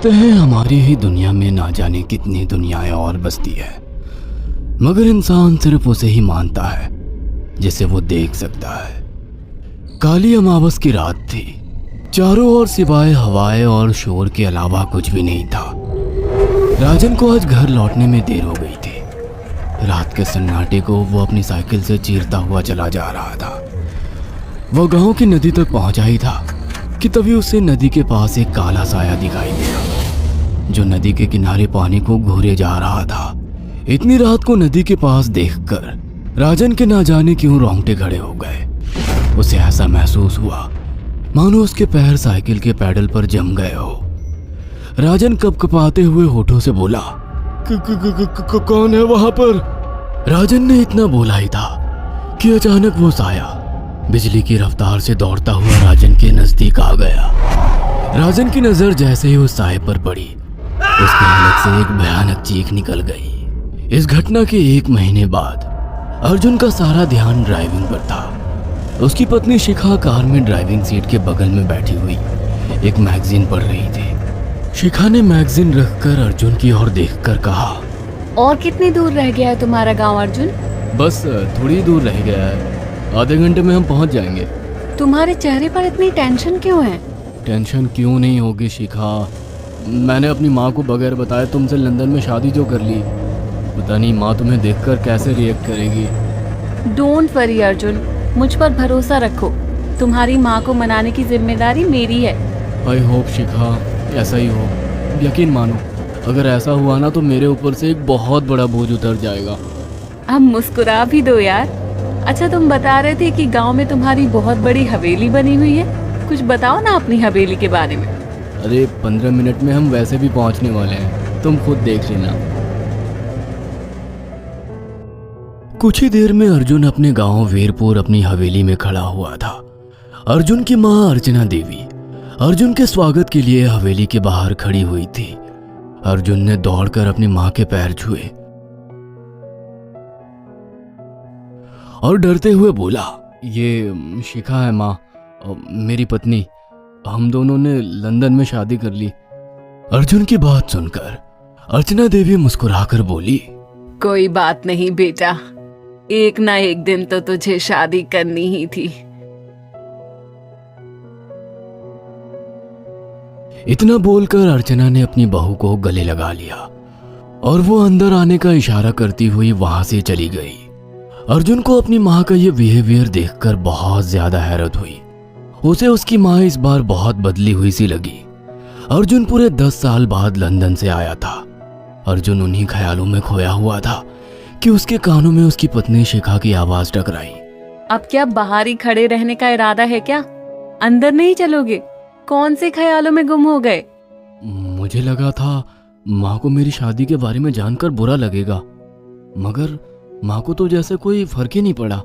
कहते हैं हमारी ही दुनिया में ना जाने कितनी दुनियाएं और बसती है, मगर इंसान सिर्फ उसे ही मानता है जिसे वो देख सकता है। काली अमावस की रात थी। चारों ओर सिवाय हवाएं और शोर के अलावा कुछ भी नहीं था। राजन को आज घर लौटने में देर हो गई थी। रात के सन्नाटे को वो अपनी साइकिल से चीरता हुआ चला जा रहा था। वो गांव की नदी तक पहुंचा ही था कि तभी उसे नदी के पास एक काला साया दिखाई दिया जो नदी के किनारे पानी को घूरे जा रहा था। इतनी रात को नदी के पास देखकर राजन के ना जाने क्यों रोंगटे खड़े हो गए। उसे ऐसा महसूस हुआ मानो उसके पैर साइकिल के पैडल पर जम गए हो। राजन कपकपाते हुए होठों से बोला, कौन है वहां पर? राजन ने इतना बोला ही था कि अचानक वो साया बिजली की रफ्तार से दौड़ता हुआ राजन के नजदीक आ गया। राजन की नजर जैसे ही उस साए पर पड़ी, उसके हलक से एक भयानक चीख निकल गई। इस घटना के 1 महीने बाद अर्जुन का सारा ध्यान ड्राइविंग पर था। उसकी पत्नी शिखा कार में ड्राइविंग सीट के बगल में बैठी हुई एक मैगजीन पढ़ रही थी। शिखा ने मैगजीन रखकर अर्जुन की ओर देखकर कहा, और कितनी दूर रह गया है तुम्हारा गांव अर्जुन? बस थोड़ी दूर रह गया है, आधे घंटे में हम पहुंच जाएंगे। तुम्हारे चेहरे पर इतनी टेंशन क्यों है? टेंशन क्यों नहीं होगी शिखा, मैंने अपनी माँ को बगैर बताए तुमसे लंदन में शादी जो कर ली। पता नहीं माँ तुम्हें देखकर कैसे रिएक्ट करेगी। डोंट वरी अर्जुन, मुझ पर भरोसा रखो। तुम्हारी माँ को मनाने की जिम्मेदारी मेरी है। आई होप शिखा ऐसा ही हो। यकीन मानो अगर ऐसा हुआ ना तो मेरे ऊपर से एक बहुत बड़ा बोझ उतर जाएगा। अब मुस्कुरा भी दो यार। अच्छा, तुम बता रहे थे कि गांव में तुम्हारी बहुत बड़ी हवेली बनी हुई है। कुछ बताओ ना अपनी हवेली के बारे में। अरे 15 मिनट में हम वैसे भी पहुंचने वाले हैं, तुम खुद देख लेना। कुछ ही देर में अर्जुन अपने गांव वीरपुर अपनी हवेली में खड़ा हुआ था। अर्जुन की मां अर्चना देवी अर्जुन के स्वागत के लिए हवेली के बाहर खड़ी हुई थी। अर्जुन ने दौड़कर अपनी मां के पैर छुए और डरते हुए बोला, ये शिखा है माँ, मेरी पत्नी। हम दोनों ने लंदन में शादी कर ली। अर्जुन की बात सुनकर अर्चना देवी मुस्कुराकर बोली, कोई बात नहीं बेटा, एक ना एक दिन तो तुझे शादी करनी ही थी। इतना बोलकर अर्चना ने अपनी बहू को गले लगा लिया और वो अंदर आने का इशारा करती हुई वहां से चली गई। अर्जुन को अपनी माँ का ये बिहेवियर देखकर बहुत ज्यादा हैरत हुई। उसे उसकी माँ इस बार बहुत बदली हुई सी लगी। अर्जुन पूरे 10 साल बाद लंदन से आया था। अर्जुन उन्हीं ख्यालों में खोया हुआ था कि उसके कानों में उसकी पत्नी शिखा की आवाज टकराई। अब क्या बाहर ही खड़े रहने का इरादा है क्या? अंदर नहीं चलोगे? कौन से ख्यालों में गुम हो गए? मुझे लगा था माँ को मेरी शादी के बारे में जानकर बुरा लगेगा, मगर माँ को तो जैसे कोई फर्क ही नहीं पड़ा।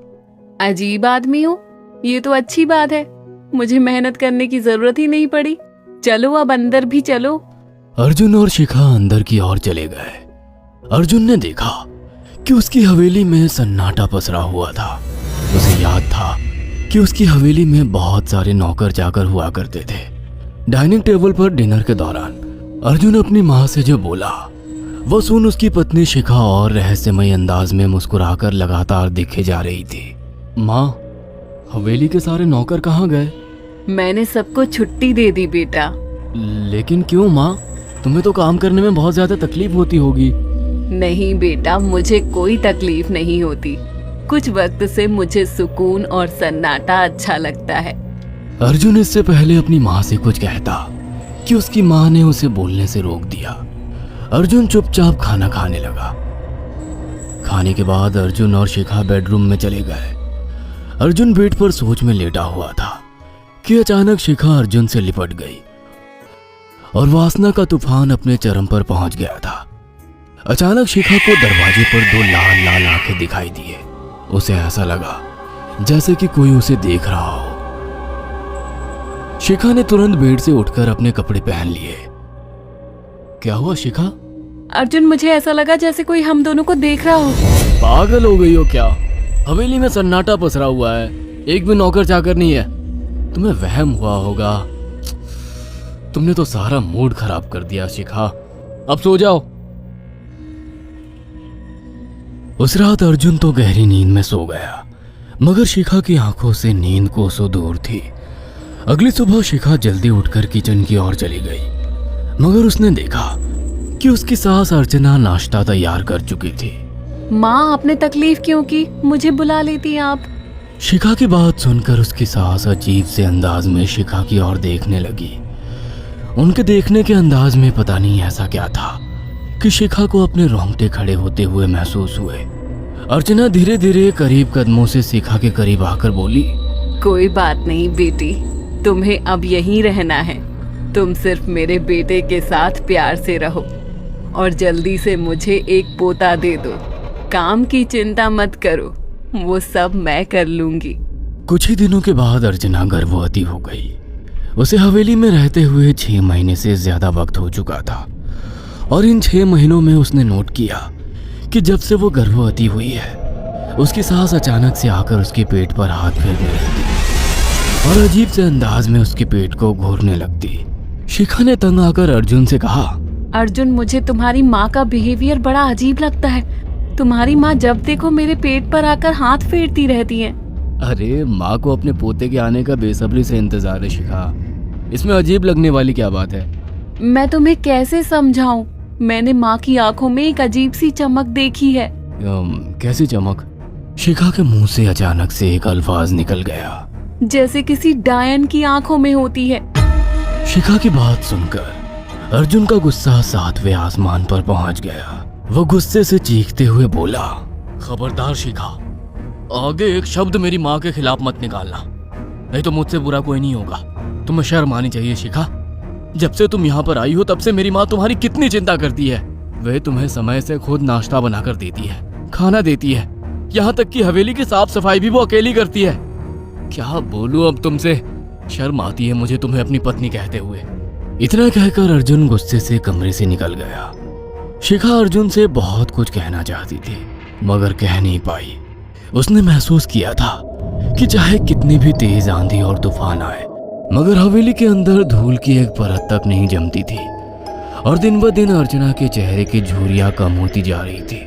अजीब आदमी हो, ये तो अच्छी बात है। मुझे मेहनत करने की जरूरत ही नहीं पड़ी। चलो अब अंदर भी चलो। अर्जुन और शिखा अंदर की ओर चले गए। अर्जुन ने देखा कि उसकी हवेली में सन्नाटा पसरा हुआ था। उसे याद था कि उसकी हवेली में बहुत सारे नौकर चाकर हुआ करते थे। डाइनिंग टेबल पर डिनर के दौरान अर्जुन अपनी माँ से जो बोला वो सुन उसकी पत्नी शिखा और रहस्यमय अंदाज में मुस्कुराकर लगातार दिखे जा रही थी। माँ, हवेली के सारे नौकर कहाँ गए? मैंने सबको छुट्टी दे दी बेटा। लेकिन क्यों माँ, तुम्हें तो काम करने में बहुत ज्यादा तकलीफ होती होगी। नहीं बेटा, मुझे कोई तकलीफ नहीं होती। कुछ वक्त से मुझे सुकून और सन्नाटा अच्छा लगता है। अर्जुन इससे पहले अपनी माँ से कुछ कहता कि उसकी माँ ने उसे बोलने से रोक दिया। अर्जुन चुपचाप खाना खाने लगा। खाने के बाद अर्जुन और शिखा बेडरूम में चले गए। अर्जुन बेड पर सोच में लेटा हुआ था कि अचानक शिखा अर्जुन से लिपट गई और वासना का तूफान अपने चरम पर पहुंच गया था। अचानक शिखा को दरवाजे पर 2 लाल लाल आंखें दिखाई दिए। उसे ऐसा लगा जैसे कि कोई उसे देख रहा हो। शिखा ने तुरंत बेड से उठकर अपने कपड़े पहन लिए। क्या हुआ शिखा? अर्जुन, मुझे ऐसा लगा जैसे कोई हम दोनों को देख रहा हो। पागल हो गई हो क्या? हवेली में सन्नाटा पसरा हुआ है, एक भी नौकर चाकर नहीं है। तुम्हें वहम हुआ होगा। तुमने तो सारा मूड खराब कर दिया शिखा, अब सो जाओ। उस रात अर्जुन तो गहरी नींद में सो गया, मगर शिखा की आंखों से नींद कोसों दूर थी। अगली सुबह शिखा जल्दी उठकर किचन की ओर चली गई, मगर उसने देखा कि उसकी सास अर्चना नाश्ता तैयार कर चुकी थी। माँ, आपने तकलीफ क्यों की? मुझे बुला लेती आप। शिखा की बात सुनकर उसकी सास अजीब से अंदाज में शिखा की ओर देखने लगी। उनके देखने के अंदाज में पता नहीं ऐसा क्या था कि शिखा को अपने रोंगटे खड़े होते हुए महसूस हुए। अर्चना धीरे धीरे करीब कदमों से शिखा के करीब आकर बोली, कोई बात नहीं बेटी, तुम्हें अब यहीं रहना है। तुम सिर्फ मेरे बेटे के साथ प्यार से रहो और जल्दी से मुझे एक पोता दे दो। काम की चिंता मत करो, वो सब मैं कर लूंगी। कुछ ही दिनों के बाद अर्चना गर्भवती हो गई। उसे हवेली में रहते हुए 6 महीने से ज्यादा वक्त हो चुका था और इन 6 महीनों में उसने नोट किया कि जब से वो गर्भवती हुई है, उसकी सास अचानक से आकर उसके पेट पर हाथ फेरने लगती और अजीब से अंदाज में उसके पेट को घूरने लगती। शिखा ने तंग आकर अर्जुन से कहा, अर्जुन, मुझे तुम्हारी माँ का बिहेवियर बड़ा अजीब लगता है। तुम्हारी माँ जब देखो मेरे पेट पर आकर हाथ फेरती रहती है। अरे माँ को अपने पोते के आने का बेसब्री से इंतजार है शिखा, इसमें अजीब लगने वाली क्या बात है? मैं तुम्हें कैसे समझाऊं? मैंने माँ की आंखों में एक अजीब सी चमक देखी है। कैसी चमक? शिखा के मुंह से अचानक से एक अल्फाज निकल गया, जैसे किसी डायन की आंखों में होती है। शिखा की बात सुनकर अर्जुन का गुस्सा 7वें आसमान पर पहुंच गया। वो गुस्से से चीखते हुए बोला, खबरदार शिखा, आगे एक शब्द मेरी माँ के खिलाफ मत निकालना, नहीं तो मुझसे बुरा कोई नहीं होगा। तुम्हें शर्म आनी चाहिए शिखा। जब से तुम यहाँ पर आई हो तब से मेरी माँ तुम्हारी कितनी चिंता करती है। वह तुम्हें समय से खुद नाश्ता बनाकर देती है, खाना देती है, यहाँ तक कि हवेली की साफ सफाई भी वो अकेली करती है। क्या बोलूं अब तुमसे, शर्म आती है मुझे तुम्हें अपनी पत्नी कहते हुए। इतना कहकर अर्जुन गुस्से से कमरे से निकल गया। शिखा अर्जुन से बहुत कुछ कहना चाहती थी, मगर कह नहीं पाई। उसने महसूस किया था कि चाहे कितनी भी तेज आंधी और तूफान आए, मगर हवेली के अंदर धूल की एक परत तक नहीं जमती थी और दिन ब दिन अर्चना के चेहरे की झुर्रियां कम होती जा रही थी।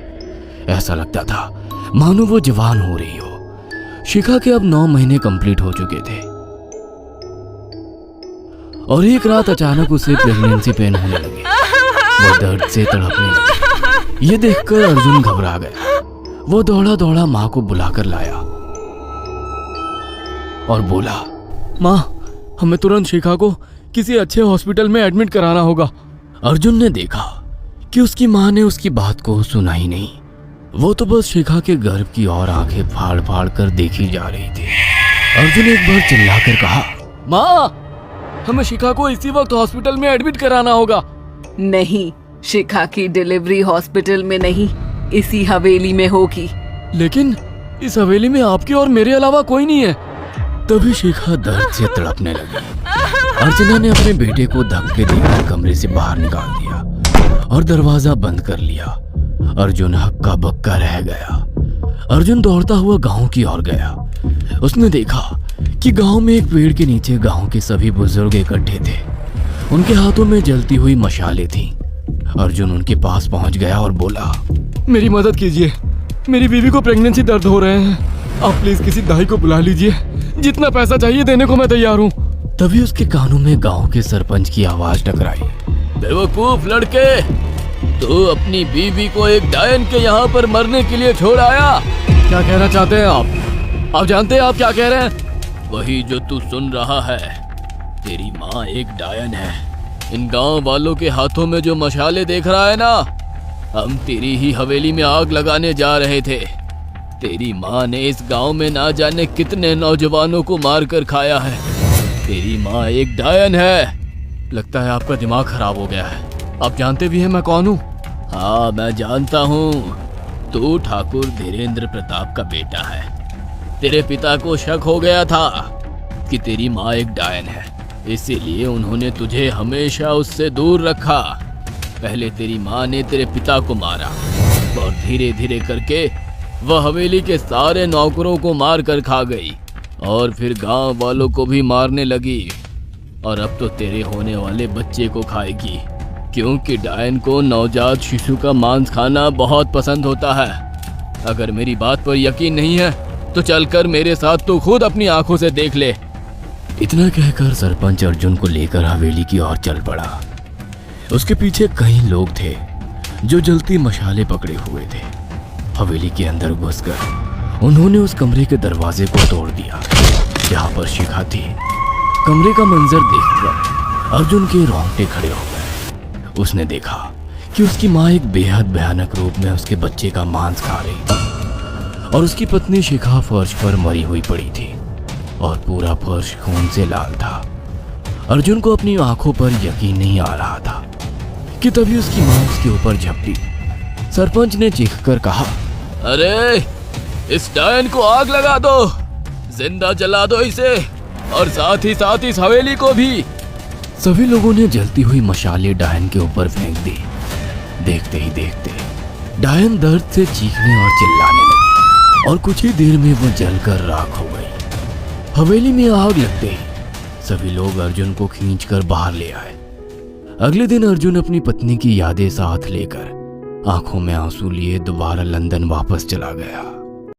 ऐसा लगता था मानो वो जवान हो रही हो। शिखा के अब 9 महीने कंप्लीट हो चुके थे और एक रात अचानक उसे प्रेगनेंसी पेन होने लगे। वो दर्द से तड़पने लगी। ये देखकर अर्जुन घबरा गया। वो दौड़ा दौड़ा माँ को बुलाकर लाया और बोला, माँ, हमें तुरंत शिखा को किसी अच्छे हॉस्पिटल में एडमिट कराना होगा। अर्जुन ने देखा कि उसकी माँ ने उसकी बात को सुना ही नहीं। वो तो बस शिखा के गर्भ की ओर आंखें फाड़ फाड़ कर देखी जा रही थी। अर्जुन एक बार चिल्लाकर कहा, माँ, हमें शिखा को इसी वक्त हॉस्पिटल में एडमिट कराना होगा। नहीं, शिखा की डिलीवरी हॉस्पिटल में नहीं, इसी हवेली में होगी। लेकिन इस हवेली में आपके और मेरे अलावा कोई नहीं है। तभी शिखा दर्द से तड़पने लगी। अर्चना ने अपने बेटे को धक्के देकर कमरे से बाहर निकाल दिया और दरवाजा बंद कर लिया। अर्जुन हक्का बक्का रह गया। अर्जुन दौड़ता हुआ गांव की ओर गया। उसने देखा कि गांव में एक पेड़ के नीचे गांव के सभी बुजुर्ग इकट्ठे थे। उनके हाथों में जलती हुई मशालें थीं। अर्जुन उनके पास पहुंच गया और बोला, मेरी मदद कीजिए, मेरी बीवी को प्रेगनेंसी दर्द हो रहे हैं। आप प्लीज किसी दाई को बुला लीजिए, जितना पैसा चाहिए देने को मैं तैयार हूँ। तभी उसके कानों में गांव के सरपंच की आवाज टकराई, बेवकूफ लड़के, तू अपनी बीवी को एक डायन के यहाँ पर मरने के लिए छोड़ आया। क्या कहना चाहते हैं आप? आप जानते हैं आप क्या कह रहे हैं? वही जो तू सुन रहा है। तेरी माँ एक डायन है। इन गांव वालों के हाथों में जो मशाले देख रहा है ना, हम तेरी ही हवेली में आग लगाने जा रहे थे। तेरी माँ ने इस गांव में ना जाने कितने नौजवानों को मार कर खाया है। तेरी माँ एक डायन है। लगता है आपका दिमाग खराब हो गया है। आप जानते भी हैं मैं कौन हूँ? हाँ, मैं जानता हूँ। तू ठाकुर धीरेन्द्र प्रताप का बेटा है। तेरे पिता को शक हो गया था कि तेरी माँ एक डायन है, इसीलिए उन्होंने तुझे हमेशा उससे दूर रखा। पहले तेरी माँ ने तेरे पिता को मारा और धीरे धीरे करके वह हवेली के सारे नौकरों को मार कर खा गई और फिर गांव वालों को भी मारने लगी। और अब तो तेरे होने वाले बच्चे को खाएगी, क्योंकि डायन को नवजात शिशु का मांस खाना बहुत पसंद होता है। अगर मेरी बात पर यकीन नहीं है तो चलकर मेरे साथ तू खुद अपनी आंखों से देख ले। इतना कहकर सरपंच अर्जुन को लेकर हवेली की ओर चल पड़ा। उसके पीछे कई लोग थे जो जलती मशाले पकड़े हुए थे। हवेली के अंदर घुसकर उन्होंने उस कमरे के दरवाजे को तोड़ दिया जहां पर शिखा थी। कमरे का मंजर देखकर अर्जुन के रोंगटे खड़े हो गए। उसने देखा कि उसकी माँ एक बेहद भयानक रूप में उसके बच्चे का मांस खा रही थी और उसकी पत्नी शिखा फर्श पर मरी हुई पड़ी थी और पूरा फर्श खून से लाल था। अर्जुन को अपनी आंखों पर यकीन नहीं आ रहा था कि तभी उसकी माँ उसके ऊपर झपटी। सरपंच ने चीखकर कहा, अरे इस डायन को आग लगा दो, जिंदा जला दो इसे और साथ ही इस हवेली को भी। सभी लोगों ने जलती हुई मशाले डायन के ऊपर फेंक दी। देखते ही देखते डायन दर्द से चीखने और चिल्लाने लगी और कुछ ही देर में वो जलकर राख हो गई। हवेली में आग लगते ही सभी लोग अर्जुन को खींचकर बाहर ले आए। अगले दिन अर्जुन अपनी पत्नी की यादें साथ लेकर आंखों में आंसू लिए दोबारा लंदन वापस चला गया।